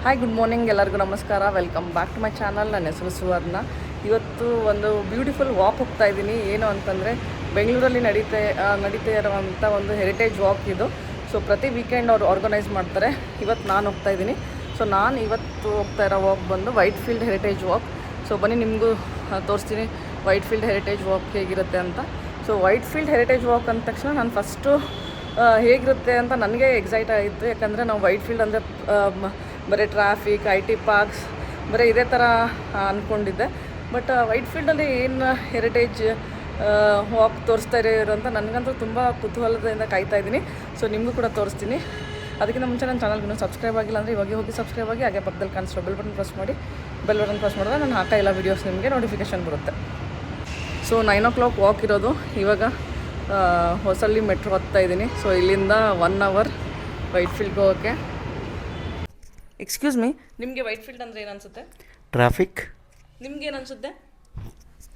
Hi good morning, ಎಲ್ಲರಿಗೂ ನಮಸ್ಕಾರ. Welcome back to my channel. ನನ್ನ ಹೆಸರು ಸುವರ್ಣ. ಇವತ್ತು ಒಂದು ಬ್ಯೂಟಿಫುಲ್ ವಾಕ್ ಹೋಗ್ತಾ ಇದ್ದೀನಿ. ಏನು ಅಂತಂದರೆ ಬೆಂಗಳೂರಲ್ಲಿ ನಡೀತಾ ಇರುವಂಥ ಒಂದು ಹೆರಿಟೇಜ್ ವಾಕ್ ಇದು. ಸೊ ಪ್ರತಿ ವೀಕೆಂಡ್ ಅವರು ಆರ್ಗನೈಸ್ ಮಾಡ್ತಾರೆ. ಇವತ್ತು ನಾನು ಹೋಗ್ತಾ ಇದ್ದೀನಿ. ಸೊ ನಾನು ಇವತ್ತು ಹೋಗ್ತಾ ಇರೋ ವಾಕ್ ಬಂದು white field heritage walk. So ಬನ್ನಿ ನಿಮಗೂ ತೋರಿಸ್ತೀನಿ ವೈಟ್ ಫೀಲ್ಡ್ ಹೆರಿಟೇಜ್ ವಾಕ್ ಹೇಗಿರುತ್ತೆ ಅಂತ. So white field heritage walk ಅಂದ ತಕ್ಷಣ ನಾನು ಫಸ್ಟು ಹೇಗಿರುತ್ತೆ ಅಂತ ನನಗೆ ಎಕ್ಸೈಟ್ ಆಗಿತ್ತು. ಯಾಕಂದರೆ ನಾವು ವೈಟ್ ಫೀಲ್ಡ್ ಅಂದರೆ ಬರೀ ಟ್ರಾಫಿಕ್, IT ಪಾರ್ಕ್ಸ್ ಬರೀ ಇದೇ ಥರ ಅಂದ್ಕೊಂಡಿದ್ದೆ. ಬಟ್ ವೈಟ್ ಫೀಲ್ಡಲ್ಲಿ ಏನು ಹೆರಿಟೇಜ್ ವಾಕ್ ತೋರಿಸ್ತಾ ಇರೋಂಥ ನನಗಂತೂ ತುಂಬ ಕುತೂಹಲದಿಂದ ಕಾಯ್ತಾ ಇದ್ದೀನಿ. ಸೊ ನಿಮಗೂ ಕೂಡ ತೋರಿಸ್ತೀನಿ. ಅದಕ್ಕಿಂತ ಮುಂಚೆ ನನ್ನ ಚಾನಲ್ಗೆ ಸಬ್ಸ್ಕ್ರೈಬ್ ಆಗಿಲ್ಲ ಅಂದರೆ ಇವಾಗ ಹೋಗಿ ಸಬ್ಸ್ಕ್ರೈಬ್ ಆಗಿ, ಹಾಗೆ ಪಕ್ಕದಲ್ಲಿ ಕಾಣಿಸೋ ಬೆಲ್ ಬಟನ್ ಪ್ರೆಸ್ ಮಾಡಿ. ಬೆಲ್ ಬಟನ್ ಪ್ರೆಸ್ ಮಾಡಿದ್ರೆ ನಾನು ಹಾಕೋ ಎಲ್ಲ ವೀಡಿಯೋಸ್ ನಿಮಗೆ ನೋಟಿಫಿಕೇಷನ್ ಬರುತ್ತೆ. ಸೊ 9 o'clock ವಾಕ್ ಇರೋದು. ಇವಾಗ ಹೊಸಳ್ಳಿ ಮೆಟ್ರೋ ಹತ್ತಾ ಇದ್ದೀನಿ. ಸೊ ಇಲ್ಲಿಂದ 1 hour ವೈಟ್ ಫೀಲ್ಡ್ಗೆ ಹೋಗೋಕ್ಕೆ. ಎಕ್ಸ್ಕ್ಯೂಸ್ ಮೀ, ನಿಮಗೆ ವೈಟ್ ಫೀಲ್ಡ್ ಅಂದರೆ ಏನು ಅನಿಸುತ್ತೆ? ಟ್ರಾಫಿಕ್. ನಿಮ್ಗೆ ಏನು ಅನಿಸುತ್ತೆ?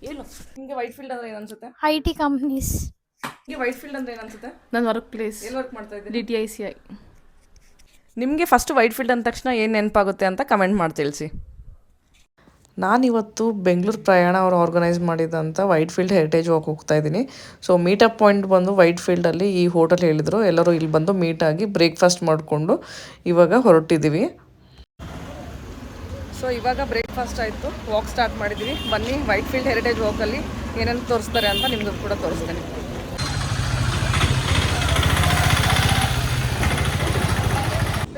ಏನು ನಿಮಗೆ ವೈಟ್ ಫೀಲ್ಡ್ ಅಂದರೆ ಏನು ಅನಿಸುತ್ತೆ? IT companies. ನಿಮಗೆ ವೈಟ್ ಫೀಲ್ಡ್ ಅಂದರೆ ಏನು ಅನಿಸುತ್ತೆ? ನನ್ನ ವರ್ಕ್ ಪ್ಲೇಸ್. ಎಲ್ಲಿ ವರ್ಕ್ ಮಾಡ್ತಾ ಇದ್ದೀನಿ? DTICI. ನಿಮಗೆ ಫಸ್ಟ್ ವೈಟ್ ಫೀಲ್ಡ್ ಅಂದ ತಕ್ಷಣ ಏನು ನೆನಪಾಗುತ್ತೆ ಅಂತ ಕಮೆಂಟ್ ಮಾಡಿ ತಿಳಿಸಿ. ನಾನಿವತ್ತು ಬೆಂಗಳೂರು ಪ್ರಯಾಣ ಅವರು ಆರ್ಗನೈಸ್ ಮಾಡಿದಂಥ ವೈಟ್ ಫೀಲ್ಡ್ ಹೆರಿಟೇಜ್ ವಾಕ್ ಹೋಗ್ತಾ ಇದ್ದೀನಿ. ಸೊ ಮೀಟಪ್ ಪಾಯಿಂಟ್ ಬಂದು ವೈಟ್ ಫೀಲ್ಡಲ್ಲಿ ಈ ಹೋಟೆಲ್ ಹೇಳಿದರು. ಎಲ್ಲರೂ ಇಲ್ಲಿ ಬಂದು ಮೀಟಾಗಿ ಬ್ರೇಕ್ಫಾಸ್ಟ್ ಮಾಡಿಕೊಂಡು ಇವಾಗ ಹೊರಟಿದ್ದೀವಿ. ಸೊ ಇವಾಗ ಬ್ರೇಕ್ಫಾಸ್ಟ್ ಆಯಿತು, ವಾಕ್ ಸ್ಟಾರ್ಟ್ ಮಾಡಿದ್ದೀವಿ. ಬನ್ನಿ ವೈಟ್ ಫೀಲ್ಡ್ ಹೆರಿಟೇಜ್ ವಾಕಲ್ಲಿ ಏನೇನು ತೋರಿಸ್ತಾರೆ ಅಂತ ನಿಮಗೂ ಕೂಡ ತೋರಿಸ್ತೇನೆ.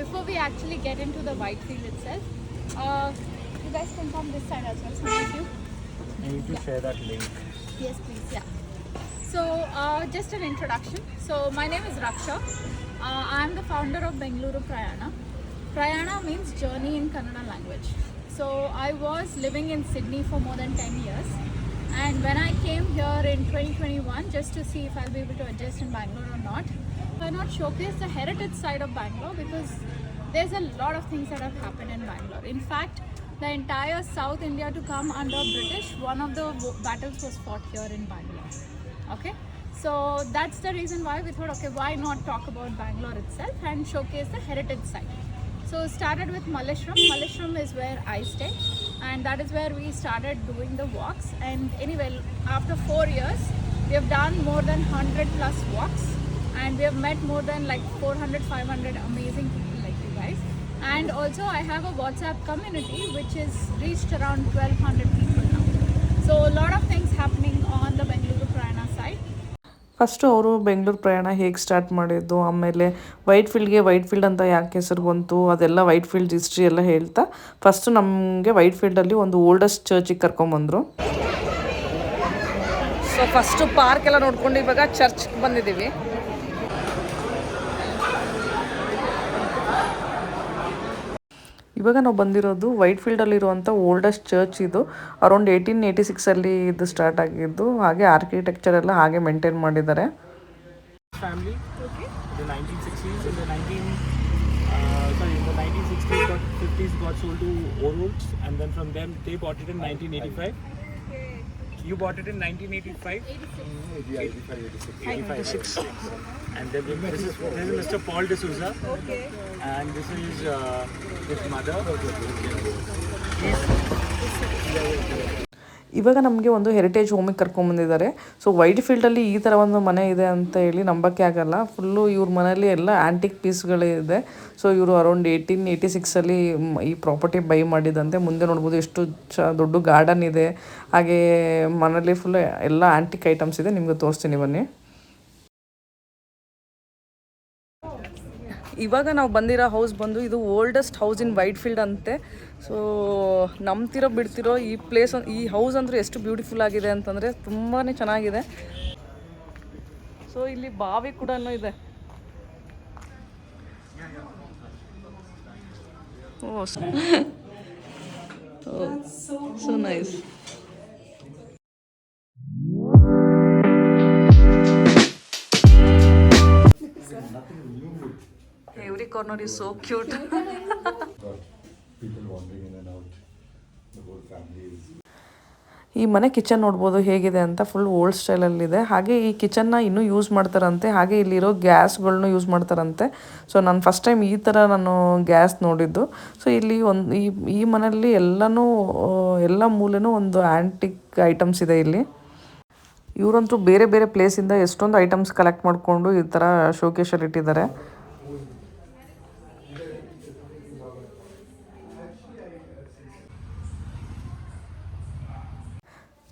Before we actually get into the white field itself, you guys can come this side as well. So thank you. You need to share that link. Yes, please. Yeah. So just an introduction. So my name is Raksha. I am the founder of Bengaluru Prayana. Prayana means journey in Kannada language. So I was living in Sydney for more than 10 years. And when I came here in 2021, just to see if I'll be able to adjust in Bangalore or not, why not showcase the heritage side of Bangalore, because there's a lot of things that have happened in Bangalore. In fact, the entire South India to come under British, one of the battles was fought here in Bangalore. Okay, so that's the reason why we thought, okay, why not talk about Bangalore itself and showcase the heritage side. So started with Malleshwaram. Malleshwaram is where I stay, and that is where we started doing the walks. And anyway, after 4 years, we have done more than 100 plus walks, and we have met more than like 400-500 amazing people like you guys. And also I have a WhatsApp community which is reached around 1200 people now. So a lot of things happening on the Bengaluru Prayana side. First ಅವರು ಬೆಂಗಳೂರು ಪ್ರಯಾಣ ಹೇಗೆ start ಮಾಡಿದ್ದು, ಆಮೇಲೆ white field ಅಂತ ಯಾಕೆ ಹೆಸರು ಬಂತು, ಅದೆಲ್ಲ ವೈಟ್ ಫೀಲ್ಡ್ ಹಿಸ್ಟ್ರಿ ಎಲ್ಲ ಹೇಳ್ತಾ ಫಸ್ಟು ನಮಗೆ ವೈಟ್ ಫೀಲ್ಡಲ್ಲಿ ಒಂದು ಓಲ್ಡೆಸ್ಟ್ ಚರ್ಚಿಗೆ ಕರ್ಕೊಂಬಂದರು. ಸೊ ಫಸ್ಟು ಪಾರ್ಕ್ ಎಲ್ಲ ನೋಡ್ಕೊಂಡು ಇವಾಗ ಚರ್ಚ್ಗೆ ಬಂದಿದ್ದೀವಿ. ಇವಾಗ ನಾವು ಬಂದಿರೋದು ವೈಟ್ ಫೀಲ್ಡಲ್ಲಿರುವಂಥ ಓಲ್ಡೆಸ್ಟ್ ಚರ್ಚ್. ಇದು ಅರೌಂಡ್ 1886 ಇದು ಸ್ಟಾರ್ಟ್ ಆಗಿದ್ದು. ಹಾಗೆ ಆರ್ಕಿಟೆಕ್ಚರ್ ಎಲ್ಲ ಹಾಗೆ ಮೇಂಟೈನ್ ಮಾಡಿದ್ದಾರೆ. Family. Okay. The 1960s and in the 1960s got 50s got sold to Orolds, and then from them they bought it in 1985. You bought it in 1985? 86. And then this is Mr. Paul D'Souza. Okay. And this is his mother. ಇವಾಗ ನಮಗೆ ಒಂದು heritage ಹೋಮಿಗೆ ಕರ್ಕೊಂಬಂದಿದ್ದಾರೆ. So white ಫೀಲ್ಡಲ್ಲಿ ಈ ಥರ ಒಂದು ಮನೆ ಇದೆ ಅಂತ ಹೇಳಿ ನಂಬಕ್ಕೆ ಆಗಲ್ಲ. ಫುಲ್ಲು ಇವ್ರ ಮನೆಯಲ್ಲಿ ಎಲ್ಲ ಆ್ಯಂಟಿಕ್ ಪೀಸ್ಗಳಿದೆ. ಸೊ ಇವರು ಅರೌಂಡ್ 1886 ಈ ಪ್ರಾಪರ್ಟಿ ಬೈ ಮಾಡಿದಂತೆ. ಮುಂದೆ ನೋಡ್ಬೋದು ಎಷ್ಟು ದೊಡ್ಡ ಗಾರ್ಡನ್ ಇದೆ. ಹಾಗೆ ಮನೇಲಿ ಫುಲ್ ಎಲ್ಲ ಆ್ಯಂಟಿಕ್ ಐಟಮ್ಸ್ ಇದೆ. ನಿಮ್ಗೆ ತೋರಿಸ್ತೀನಿ ಬನ್ನಿ. ಇವಾಗ ನಾವು ಬಂದಿರೋ ಹೌಸ್ ಬಂದು ಇದು oldest house in white field ಅಂತೆ. ಸೊ ನಂಬ್ತಿರೋ ಬಿಡ್ತಿರೋ ಈ ಪ್ಲೇಸ್, ಈ ಹೌಸ್ ಅಂದರೆ ಎಷ್ಟು ಬ್ಯೂಟಿಫುಲ್ ಆಗಿದೆ ಅಂತಂದರೆ ತುಂಬಾ ಚೆನ್ನಾಗಿದೆ. ಸೊ ಇಲ್ಲಿ ಬಾವಿ ಕೂಡ ಇದೆ. Oh so nice. Every corner is so cute. People wandering in and out. The whole family is. ಈ ಮನೆ ಕಿಚನ್ ನೋಡ್ಬೋದು ಹೇಗಿದೆ ಅಂತ, ಫುಲ್ ಓಲ್ಡ್ ಸ್ಟೈಲಲ್ಲಿದೆ. ಹಾಗೆ ಈ ಕಿಚನ್ನ ಇನ್ನೂ ಯೂಸ್ ಮಾಡ್ತಾರಂತೆ. ಹಾಗೆ ಇಲ್ಲಿರೋ ಗ್ಯಾಸ್ಗಳ್ನು ಯೂಸ್ ಮಾಡ್ತಾರಂತೆ. ಸೊ ನಾನು ಫಸ್ಟ್ ಟೈಮ್ ಈ ಥರ ನಾನು ಗ್ಯಾಸ್ ನೋಡಿದ್ದು. ಸೊ ಇಲ್ಲಿ ಒಂದು ಈ ಮನೆಯಲ್ಲಿ ಎಲ್ಲ ಮೂಲೆನೂ ಒಂದು ಆ್ಯಂಟಿಕ್ ಐಟಮ್ಸ್ ಇದೆ ಇಲ್ಲಿ. ಇವರಂತೂ ಬೇರೆ ಬೇರೆ ಪ್ಲೇಸಿಂದ ಎಷ್ಟೊಂದು ಐಟಮ್ಸ್ ಕಲೆಕ್ಟ್ ಮಾಡಿಕೊಂಡು ಈ ಥರ ಶೋಕೇಶಲ್ಲಿ ಇಟ್ಟಿದ್ದಾರೆ.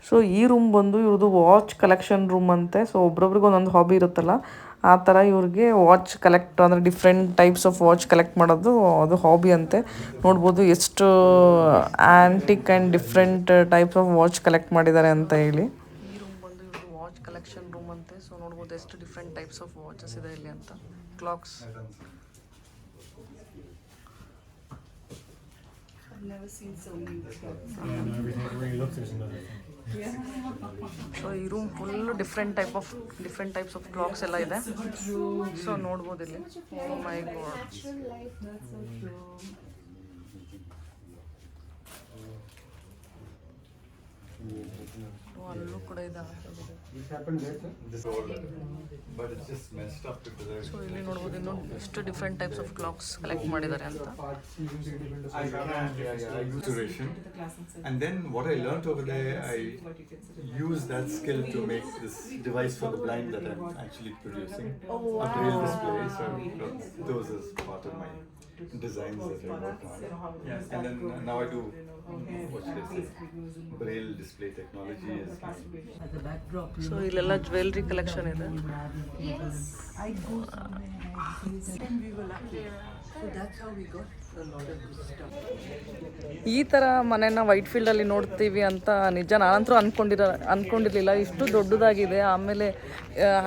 ಸೊ ಈ ರೂಮ್ ಬಂದು ಇವ್ರದ್ದು ವಾಚ್ ಕಲೆಕ್ಷನ್ ರೂಮ್ ಅಂತೆ. ಸೊ ಒಬ್ರೊಬ್ರಿಗೆ ಒಂದೊಂದು ಹಾಬಿ ಇರುತ್ತಲ್ಲ, ಆ ಥರ ಇವ್ರಿಗೆ ವಾಚ್ ಕಲೆಕ್ಟ್ ಅಂದರೆ different types of watch collect ಮಾಡೋದು ಅದು ಹಾಬಿ ಅಂತೆ. ನೋಡ್ಬೋದು ಎಷ್ಟು antique and different types of watch collect ಮಾಡಿದ್ದಾರೆ ಅಂತ ಹೇಳಿ. ಈ ರೂಮ್ ಬಂದು ಇವ್ರದ್ದು ವಾಚ್ ಕಲೆಕ್ಷನ್ ರೂಮ್ ಅಂತೆ. ಸೊ ನೋಡ್ಬೋದು ಎಷ್ಟು ಡಿಫ್ರೆಂಟ್ ಟೈಪ್ಸ್ ಆಫ್ ವಾಚಸ್ ಇದೆ ಇಲ್ಲಿ ಅಂತ. ಕ್ಲಾಕ್ಸ್. ಸೊ ಈ room full different types of clogs ಎಲ್ಲ ಇದೆ. ಸೊ ನೋಡ್ಬೋದು ಇಲ್ಲಿ. ಓ ಮೈ ಗಾಡ್. ಅಲ್ಲೂ ಕೂಡ ಇದೆ. ಸೊ ಇಲ್ಲಿ ನೋಡ್ಬೋದು ಇನ್ನು ಎಷ್ಟು different types of clogs collect ಮಾಡಿದ್ದಾರೆ ಅಂತ. And then what I learned over there, I used that skill to make this device for the blind that I'm actually producing. A braille display, so those is part of my designs that I work on. And then now I do what should I say, braille display technology is so ಇಲ್ಲೆಲ್ಲ jewellery collection ಇದೆ. ಈ ಥರ ಮನೆನ white ಫೀಲ್ಡಲ್ಲಿ ನೋಡ್ತೀವಿ ಅಂತ ನಿಜ ನಾನಂತರೂ ಅಂದ್ಕೊಂಡಿರಲಿಲ್ಲ. ಇಷ್ಟು ದೊಡ್ಡದಾಗಿದೆ. ಆಮೇಲೆ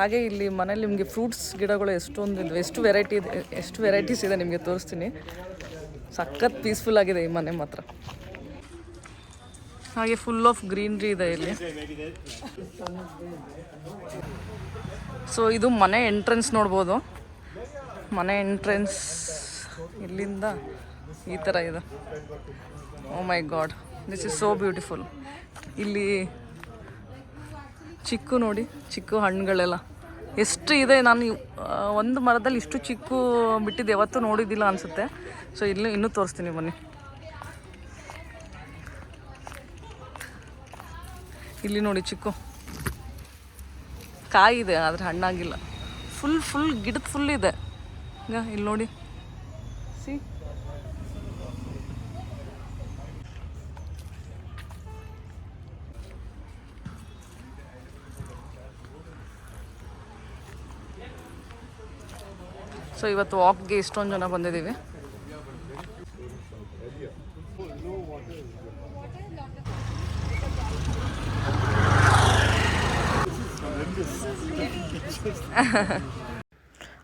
ಹಾಗೆ ಇಲ್ಲಿ ಮನೇಲಿ ನಿಮಗೆ ಫ್ರೂಟ್ಸ್ ಗಿಡಗಳು ಎಷ್ಟೊಂದು ಇದೆ, ಎಷ್ಟು ವೆರೈಟೀಸ್ ಇದೆ ನಿಮಗೆ ತೋರಿಸ್ತೀನಿ. ಸಖತ್ ಪೀಸ್ಫುಲ್ ಆಗಿದೆ ಈ ಮನೆ ಮಾತ್ರ. ಹಾಗೆ ಫುಲ್ ಆಫ್ ಗ್ರೀನ್ರಿ ಇದೆ ಇಲ್ಲಿ. ಸೊ ಇದು ಮನೆ ಎಂಟ್ರೆನ್ಸ್ ನೋಡ್ಬೋದು. ಮನೆ ಎಂಟ್ರೆನ್ಸ್ ಇಲ್ಲಿಂದ ಈ ಥರ ಇದೆ. Oh my god, this is so beautiful. ಇಲ್ಲಿ ಚಿಕ್ಕು ಹಣ್ಣುಗಳೆಲ್ಲ ಎಷ್ಟು ಇದೆ. ನಾನು ಒಂದು ಮರದಲ್ಲಿ ಇಷ್ಟು ಚಿಕ್ಕು ಬಿಟ್ಟಿದ್ದು ಯಾವತ್ತೂ ನೋಡಿದ್ದಿಲ್ಲ ಅನಿಸುತ್ತೆ. ಸೊ ಇಲ್ಲಿ ಇನ್ನೂ ತೋರಿಸ್ತೀನಿ ಬನ್ನಿ. ಇಲ್ಲಿ ನೋಡಿ ಚಿಕ್ಕು ಕಾಯಿ ಇದೆ, ಆದರೆ ಹಣ್ಣಾಗಿಲ್ಲ. ಫುಲ್ ಗಿಡದ ಫುಲ್ ಇದೆ. ಈಗ ಇಲ್ಲಿ ನೋಡಿ, ಸಿ. ಸೊ ಇವತ್ತು ವಾಕ್ಗೆ ಇಷ್ಟೊಂದು ಜನ ಬಂದಿದ್ದೀವಿ.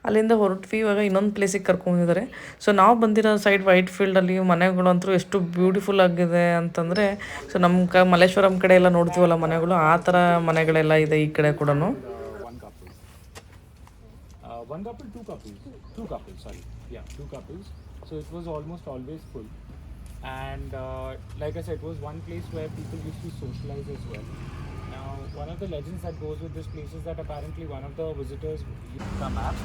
ಅಲ್ಲಿಂದ ಹೊರಟ್ವಿ. ಇವಾಗ ಇನ್ನೊಂದು ಪ್ಲೇಸಿಗೆ ಕರ್ಕೊಂಡಿದ್ದಾರೆ. ಸೊ ನಾವು ಬಂದಿರೋ ಸೈಡ್ ವೈಟ್ ಫೀಲ್ಡಲ್ಲಿ ಮನೆಗಳು ಅಂತೂ ಎಷ್ಟು ಬ್ಯೂಟಿಫುಲ್ ಆಗಿದೆ ಅಂತಂದರೆ, ಸೊ ನಮ್ಮ ಮಲ್ಲೇಶ್ವರಂ ಕಡೆ ಎಲ್ಲ ನೋಡ್ತೀವಲ್ಲ ಮನೆಗಳು, ಆ ಥರ ಮನೆಗಳೆಲ್ಲ ಇದೆ ಈ ಕಡೆ ಕೂಡ. Two couples. So it was almost always full. And like I said, it was one place where people used to socialize as well. Now, one of the legends that goes with this place is that apparently one of the visitors used the map.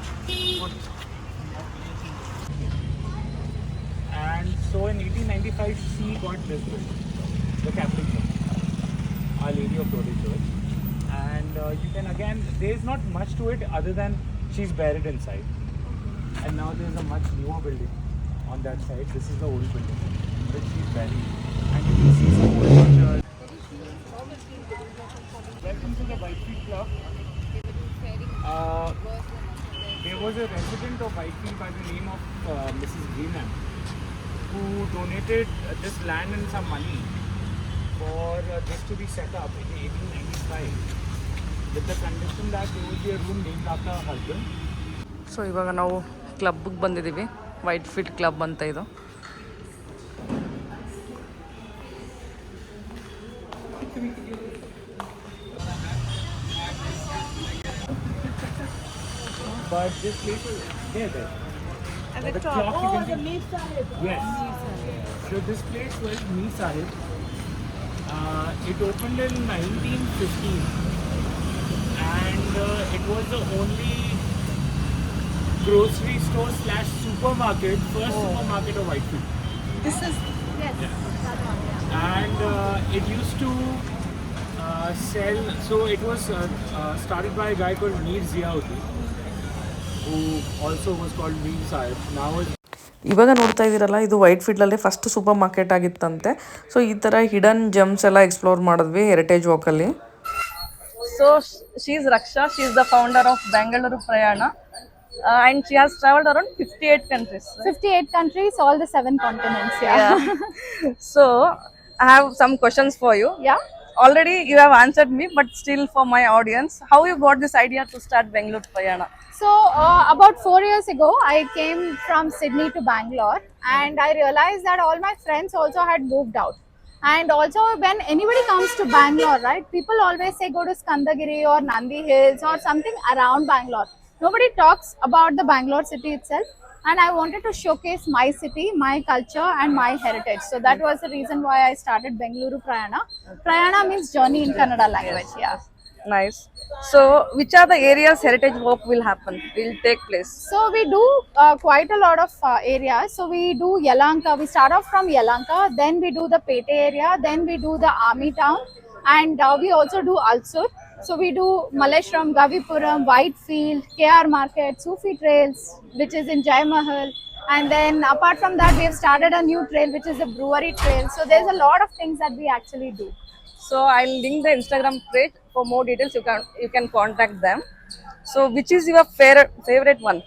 And so in 1895, she got this building, the Catholic Church, Our Lady of Glory Church. And you can again, there's not much to it other than she's buried inside. And now there's a much newer building on that side. This is the old building which she's buried. And you can see some old church. Welcome to the Whitefield Club. There was a resident of Whitefield by the name of Mrs. Greenham who donated this land and some money for this to be set up in 1895 with the condition that there would be a room named after her husband. So ಇವಾಗ ನಾವು ಕ್ಲಬ್ಗೆ ಬಂದಿದ್ದೀವಿ. White field club ಅಂತ ಇದು. But this place is there. At the top. The Meer Sahib. Yes. So this place was Meer Sahib. It opened in 1915 and it was the only grocery store slash supermarket, first supermarket of Whitefield. This is Yes. That one, yeah. And it used to sell, so it was started by a guy called Mir Ziauddin, who also was called Mir Sahib. Now it's ಇವಾಗ ನೋಡ್ತಾ ಇದ್ದೀರಲ್ಲ ಇದು ವೈಟ್ ಫೀಲ್ಡಲ್ಲೇ first supermarket ಆಗಿತ್ತಂತೆ. So ಈ ಥರ hidden gems ಎಲ್ಲ ಎಕ್ಸ್ಪ್ಲೋರ್ ಮಾಡಿದ್ವಿ ಹೆರಿಟೇಜ್ ವಾಕಲ್ಲಿ. so she is Raksha. She is the founder of Bengaluru Prayana, and she has traveled around 58 countries. Right? 58 countries, all the 7 continents. Yeah. So I have some questions for you. Yeah. Already you have answered me, but still for my audience, how you got this idea to start Bengaluru Prayana? So about 4 years ago, I came from Sydney to Bangalore, and I realized that all my friends also had moved out. And also, when anybody comes to Bangalore, right, people always say go to Skandagiri or Nandi Hills or something around Bangalore. Nobody talks about the Bangalore city itself. And I wanted to showcase my city, my culture, and my heritage. So that was the reason why I started Bengaluru Prayana. Prayana means journey in Kannada language. Yeah. Nice. So which are the areas heritage walk will take place? So we do quite a lot of areas. So we do Yelahanka. We start off from Yelahanka, then we do the Pete area, then we do the Army Town, and we also do Alsur. So we do Malleshwaram, Gavipuram, Whitefield, KR Market, Sufi Trails, which is in Jai Mahal. And then apart from that, we have started a new trail, which is the Brewery Trail. So there's a lot of things that we actually do. So I'll link the Instagram page for more details. You can contact them. So which is your favorite one?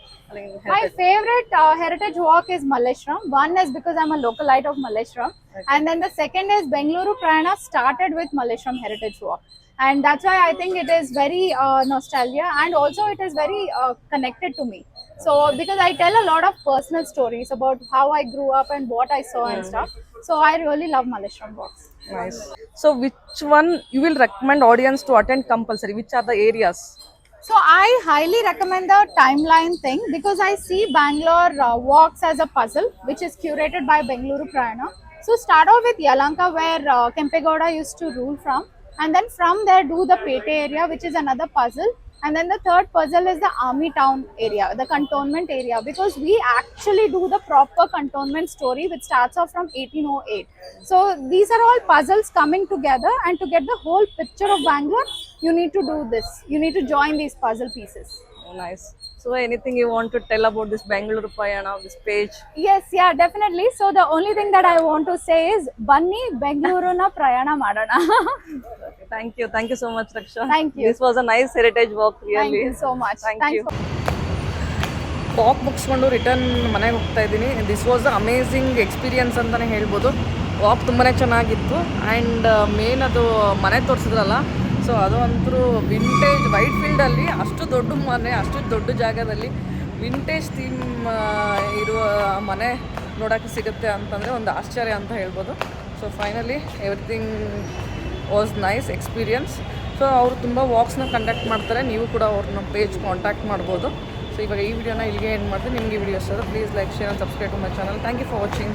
My favorite heritage walk is Malleshwaram. One is because I'm a localite of Malleshwaram. And then the second is Bengaluru Prayana started with Malleshwaram Heritage Walk. And that's why I think it is very nostalgia, and also it is very connected to me. So because I tell a lot of personal stories about how I grew up and what I saw and stuff. So I really love Malleshwaram walks. Nice. So which one you will recommend audience to attend compulsory? Which are the areas? So I highly recommend the timeline thing because I see Bangalore walks as a puzzle, which is curated by Bengaluru Prayana. So start off with Yelahanka, where Kempegowda used to rule from. And then from there do the Pete area, which is another puzzle. And then the third puzzle is the Army Town area, the cantonment area, because we actually do the proper cantonment story, which starts off from 1808. So these are all puzzles coming together, and to get the whole picture of Bangalore, you need to do this. You need to join these puzzle pieces. Oh, nice. So anything you want to tell about this Bengaluru Prayana, this page? Yes, yeah, definitely. So the only thing that I want to say is, Banni Bengaluru na Prayana madana. Okay, thank you so much, Raksha. Thank you. This was a nice heritage walk, really. Thank you so much. Thank Thanks you. for walk ಮುಗಿಸ್ಕೊಂಡು return ಮನೆಗೆ ಹೋಗ್ತಾ ಇದ್ದೀನಿ. This was amazing experience ಅಂತಲೇ ಹೇಳ್ಬೋದು. Walk ತುಂಬಾ ಚೆನ್ನಾಗಿತ್ತು. And main ಅದು ಮನೆ ತೋರಿಸಿದ್ರಲ್ಲ, ಸೊ ಅದು ಅಂತೂ ವಿಂಟೇಜ್ ವೈಟ್ ಫೀಲ್ಡಲ್ಲಿ ಅಷ್ಟು ದೊಡ್ಡ ಮನೆ, ಅಷ್ಟು ದೊಡ್ಡ ಜಾಗದಲ್ಲಿ ವಿಂಟೇಜ್ ಥೀಮ್ ಇರುವ ಮನೆ ನೋಡೋಕ್ಕೆ ಸಿಗುತ್ತೆ ಅಂತಂದರೆ ಒಂದು ಆಶ್ಚರ್ಯ ಅಂತ ಹೇಳ್ಬೋದು. So finally everything was nice experience. So ಅವರು ತುಂಬ ವಾಕ್ಸ್ನ ಕಂಡಕ್ಟ್ ಮಾಡ್ತಾರೆ. ನೀವು ಕೂಡ ಅವ್ರನ್ನ ಪೇಜ್ ಕಾಂಟ್ಯಾಕ್ಟ್ ಮಾಡ್ಬೋದು. ಸೊ ಇವಾಗ ಈ ವಿಡಿಯೋನ ಇಲ್ಲಿಗೆ ಎಂಡ್ ಮಾಡ್ತೀನಿ. ನಿಮಗೆ ವಿಡಿಯೋ ಇಷ್ಟ ಆದರೆ please like, share and subscribe to my channel. Thank you for watching.